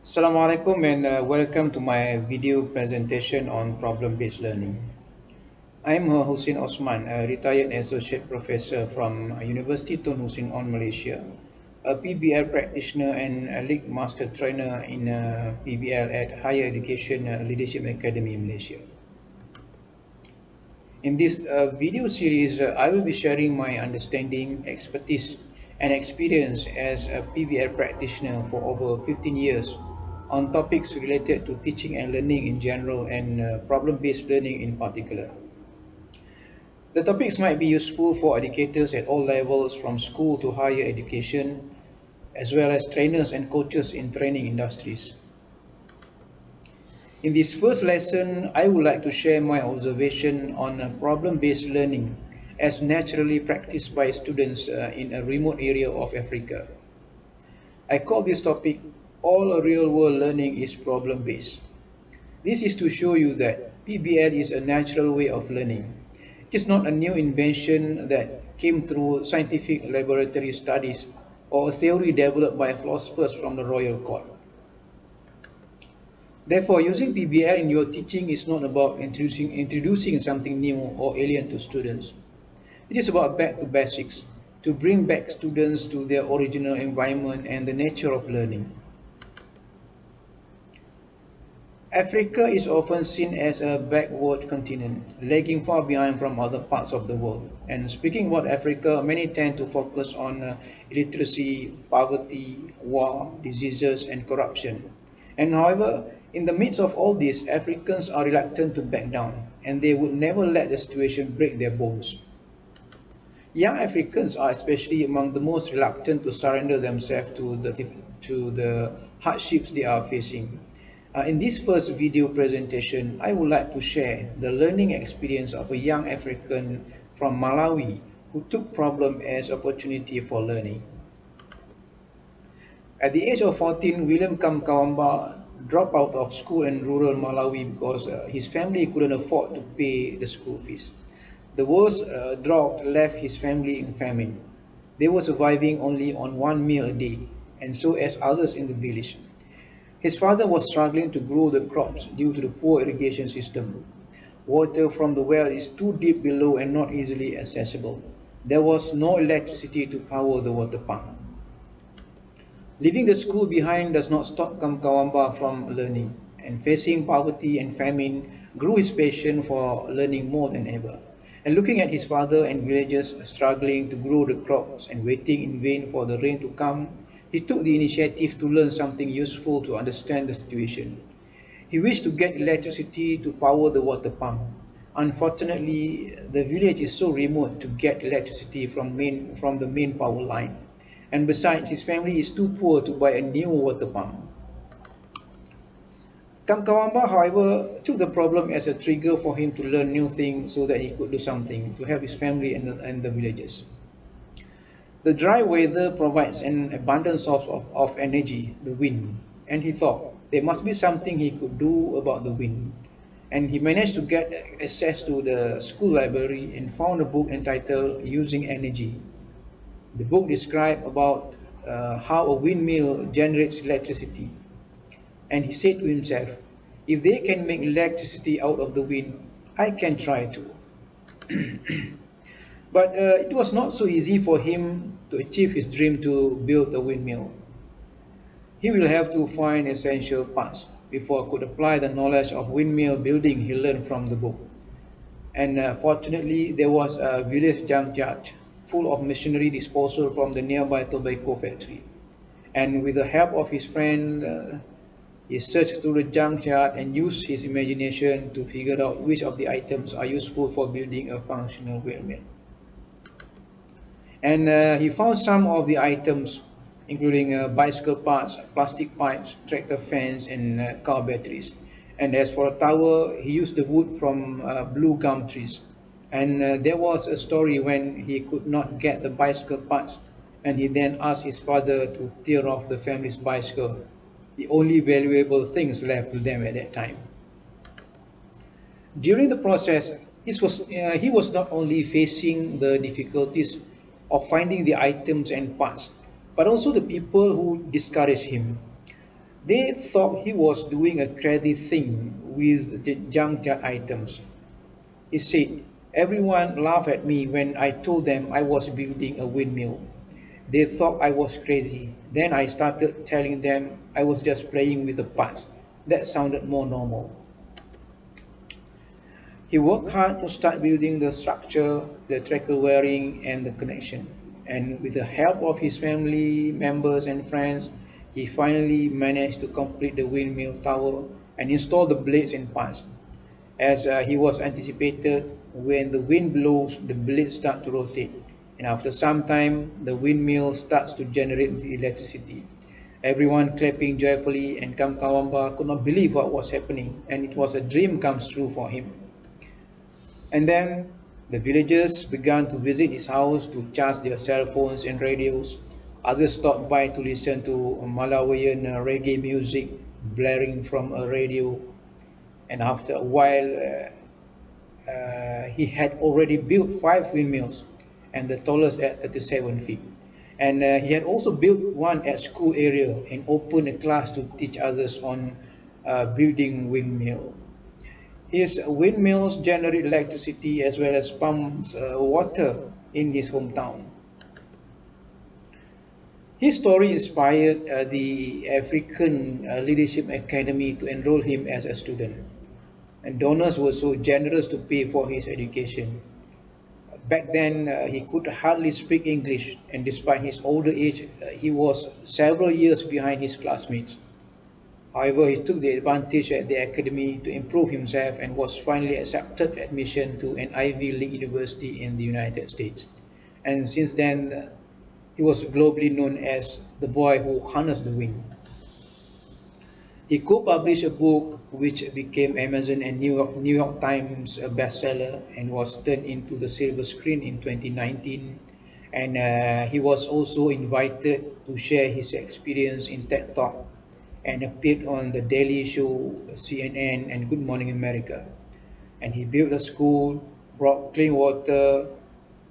Assalamualaikum and welcome to my video presentation on problem-based learning. I'm Hussain Othman, a retired associate professor from University Tun Hussein on Malaysia, a PBL practitioner and a league master trainer in PBL at Higher Education Leadership Academy Malaysia. In this video series, I will be sharing my understanding, expertise, and experience as a PBL practitioner for over 15 years on topics related to teaching and learning in general and problem-based learning in particular. The topics might be useful for educators at all levels from school to higher education, as well as trainers and coaches in training industries. In this first lesson, I would like to share my observation on problem-based learning as naturally practiced by students in a remote area of Africa. I call this topic All Real-World Learning is Problem-Based. This is to show you that PBL is a natural way of learning. It is not a new invention that came through scientific laboratory studies or a theory developed by philosophers from the royal court. Therefore, using PBL in your teaching is not about introducing something new or alien to students. It is about back to basics, to bring back students to their original environment and the nature of learning. Africa is often seen as a backward continent, lagging far behind from other parts of the world. And speaking about Africa, many tend to focus on illiteracy, poverty, war, diseases, and corruption. And however, in the midst of all this, Africans are reluctant to back down, and they would never let the situation break their bones. Young Africans are especially among the most reluctant to surrender themselves to the hardships they are facing. In this first video presentation, I would like to share the learning experience of a young African from Malawi who took problem as opportunity for learning. At the age of 14, William Kamkawamba dropped out of school in rural Malawi because his family couldn't afford to pay the school fees. The worst drought left his family in famine. They were surviving only on one meal a day, and so as others in the village. His father was struggling to grow the crops due to the poor irrigation system. Water from the well is too deep below and not easily accessible. There was no electricity to power the water pump. Leaving the school behind does not stop Kamkawamba from learning, and facing poverty and famine grew his passion for learning more than ever. And looking at his father and villagers struggling to grow the crops and waiting in vain for the rain to come, he took the initiative to learn something useful to understand the situation. He wished to get electricity to power the water pump. Unfortunately, the village is so remote to get electricity from the main power line. And besides, his family is too poor to buy a new water pump. Kamkawamba, however, took the problem as a trigger for him to learn new things so that he could do something to help his family and the villagers. The dry weather provides an abundant source of energy, the wind, and he thought there must be something he could do about the wind. And he managed to get access to the school library and found a book entitled Using Energy. The book described about how a windmill generates electricity. And he said to himself, if they can make electricity out of the wind, I can try too. But it was not so easy for him to achieve his dream to build a windmill. He will have to find essential parts before he could apply the knowledge of windmill building he learned from the book. And fortunately, there was a village junkyard full of machinery disposal from the nearby tobacco factory. And with the help of his friend, he searched through the junkyard and used his imagination to figure out which of the items are useful for building a functional windmill. And he found some of the items, including bicycle parts, plastic pipes, tractor fans, and car batteries. And as for a tower, he used the wood from blue gum trees. And there was a story when he could not get the bicycle parts, and he then asked his father to tear off the family's bicycle, the only valuable things left to them at that time. During the process, he was not only facing the difficulties of finding the items and parts, but also the people who discouraged him. They thought he was doing a crazy thing with the junkyard items. He said, "Everyone laughed at me when I told them I was building a windmill. They thought I was crazy. Then I started telling them I was just playing with the parts. That sounded more normal." He worked hard to start building the structure, the tracker wiring, and the connection. And with the help of his family members and friends, he finally managed to complete the windmill tower and install the blades and parts. As he was anticipated, when the wind blows, the blades start to rotate. And after some time, the windmill starts to generate the electricity. Everyone clapping joyfully, and Kamkawamba could not believe what was happening, and it was a dream comes true for him. And then the villagers began to visit his house to charge their cell phones and radios. Others stopped by to listen to Malawian reggae music blaring from a radio. And after a while, he had already built 5 windmills, and the tallest at 37 feet. And he had also built one at school area and opened a class to teach others on building windmill. His windmills generate electricity as well as pumps water in his hometown. His story inspired the African Leadership Academy to enroll him as a student. And donors were so generous to pay for his education. Back then, he could hardly speak English, and despite his older age, he was several years behind his classmates. However, he took the advantage at the academy to improve himself and was finally accepted admission to an Ivy League university in the United States. And since then, he was globally known as the boy who harnessed the wind. He co-published a book which became Amazon and New York Times bestseller and was turned into the silver screen in 2019. And he was also invited to share his experience in TED Talk and appeared on the Daily Show, CNN, and Good Morning America. And he built a school, brought clean water,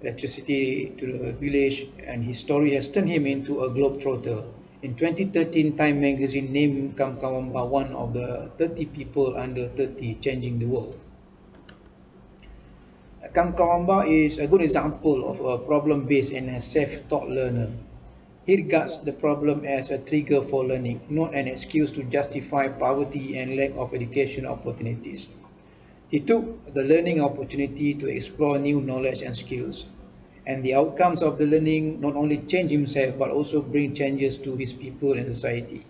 electricity to the village, and his story has turned him into a globetrotter. In 2013, Time magazine named Kamkawamba one of the 30 people under 30 changing the world. Kamkawamba is a good example of a problem-based and a self-taught learner. He regards the problem as a trigger for learning, not an excuse to justify poverty and lack of education opportunities. He took the learning opportunity to explore new knowledge and skills. And the outcomes of the learning not only change himself but also bring changes to his people and society.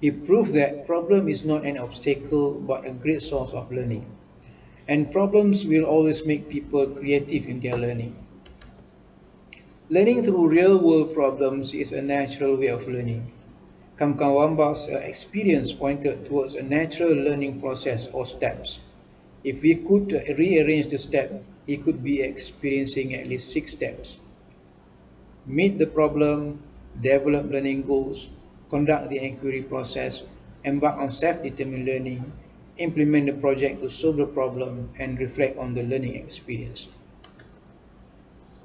He proved that problem is not an obstacle but a great source of learning. And problems will always make people creative in their learning. Learning through real world problems is a natural way of learning. Kamkawamba's experience pointed towards a natural learning process or steps. If we could rearrange the step, he could be experiencing at least 6 steps. Meet the problem, develop learning goals, conduct the inquiry process, embark on self-determined learning, implement the project to solve the problem, and reflect on the learning experience.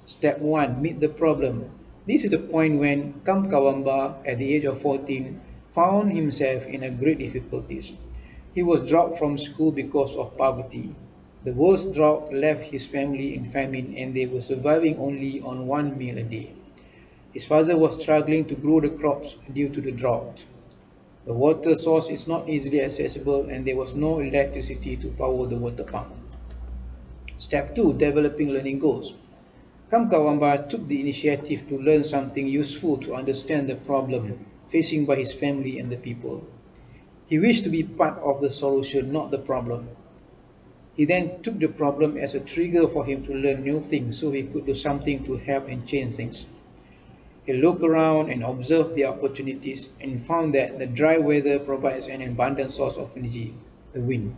Step 1. Meet the problem. This is the point when Kamkawamba, at the age of 14, found himself in a great difficulties. He was dropped from school because of poverty. The worst drought left his family in famine and they were surviving only on 1 meal a day. His father was struggling to grow the crops due to the drought. The water source is not easily accessible and there was no electricity to power the water pump. Step 2. Developing learning goals. Kamkawamba took the initiative to learn something useful to understand the problem facing by his family and the people. He wished to be part of the solution, not the problem. He then took the problem as a trigger for him to learn new things so he could do something to help and change things. He looked around and observed the opportunities and found that the dry weather provides an abundant source of energy, the wind.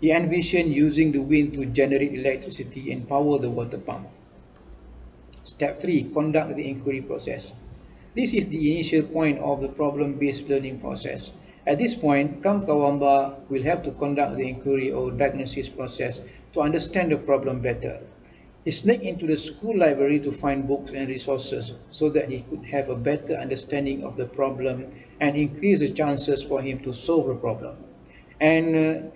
He envisioned using the wind to generate electricity and power the water pump. Step 3. Conduct the inquiry process. This is the initial point of the problem-based learning process. At this point, Kamkawamba will have to conduct the inquiry or diagnosis process to understand the problem better. He sneaked into the school library to find books and resources so that he could have a better understanding of the problem and increase the chances for him to solve the problem. And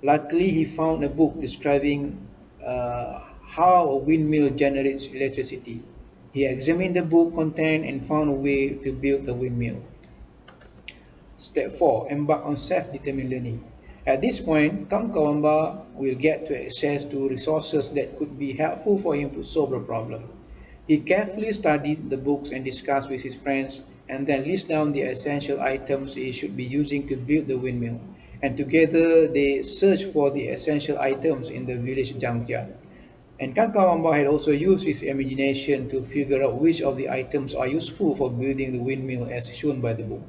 luckily, he found a book describing how a windmill generates electricity. He examined the book content and found a way to build a windmill. Step 4. Embark on self-determined learning. At this point, Kam Kawamba will get to access to resources that could be helpful for him to solve the problem. He carefully studied the books and discussed with his friends and then list down the essential items he should be using to build the windmill. And together they searched for the essential items in the village junkyard. And Kam Kawamba had also used his imagination to figure out which of the items are useful for building the windmill as shown by the book.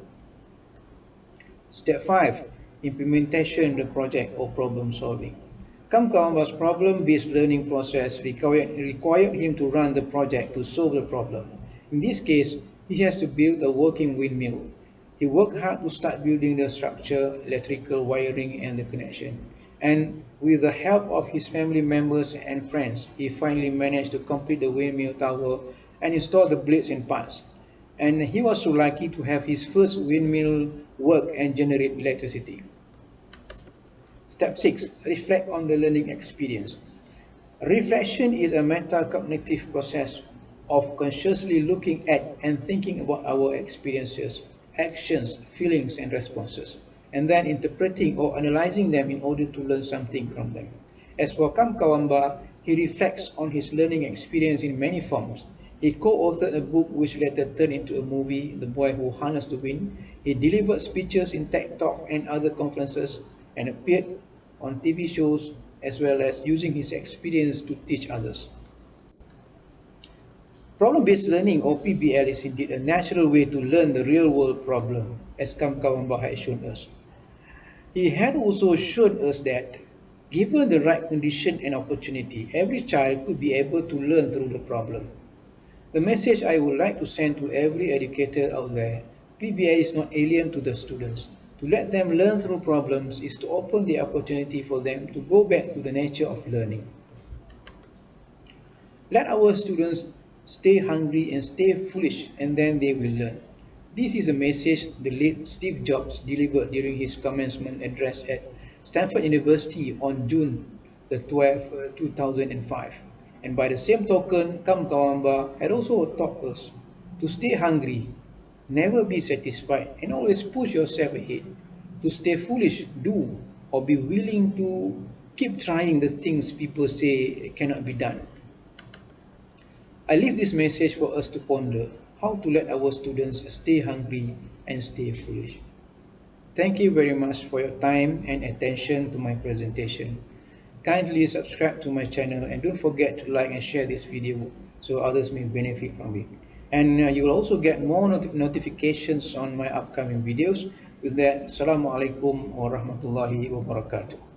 Step 5. Implementation of the project or problem solving. Kamkawamba's problem-based learning process required him to run the project to solve the problem. In this case, he has to build a working windmill. He worked hard to start building the structure, electrical wiring, and the connection. And with the help of his family members and friends, he finally managed to complete the windmill tower and install the blades and parts. And he was so lucky to have his first windmill work and generate electricity. Step 6. Reflect on the learning experience. Reflection is a metacognitive process of consciously looking at and thinking about our experiences, actions, feelings, and responses, and then interpreting or analyzing them in order to learn something from them. As for Kam Kawamba, he reflects on his learning experience in many forms. He co-authored a book which later turned into a movie, The Boy Who Harnessed the Wind. He delivered speeches in TED Talk and other conferences and appeared on TV shows as well as using his experience to teach others. Problem-based learning or PBL is indeed a natural way to learn the real-world problem, as Kam Kawamba had shown us. He had also shown us that given the right condition and opportunity, every child could be able to learn through the problem. The message I would like to send to every educator out there, PBL is not alien to the students. To let them learn through problems is to open the opportunity for them to go back to the nature of learning. Let our students stay hungry and stay foolish, and then they will learn. This is a message the late Steve Jobs delivered during his commencement address at Stanford University on June the 12th, 2005. And by the same token, Kam Kawamba had also taught us to stay hungry, never be satisfied, and always push yourself ahead. To stay foolish, do, or be willing to keep trying the things people say cannot be done. I leave this message for us to ponder how to let our students stay hungry and stay foolish. Thank you very much for your time and attention to my presentation. Kindly subscribe to my channel and don't forget to like and share this video so others may benefit from it. And you will also get more notifications on my upcoming videos. With that, Assalamualaikum warahmatullahi wabarakatuh.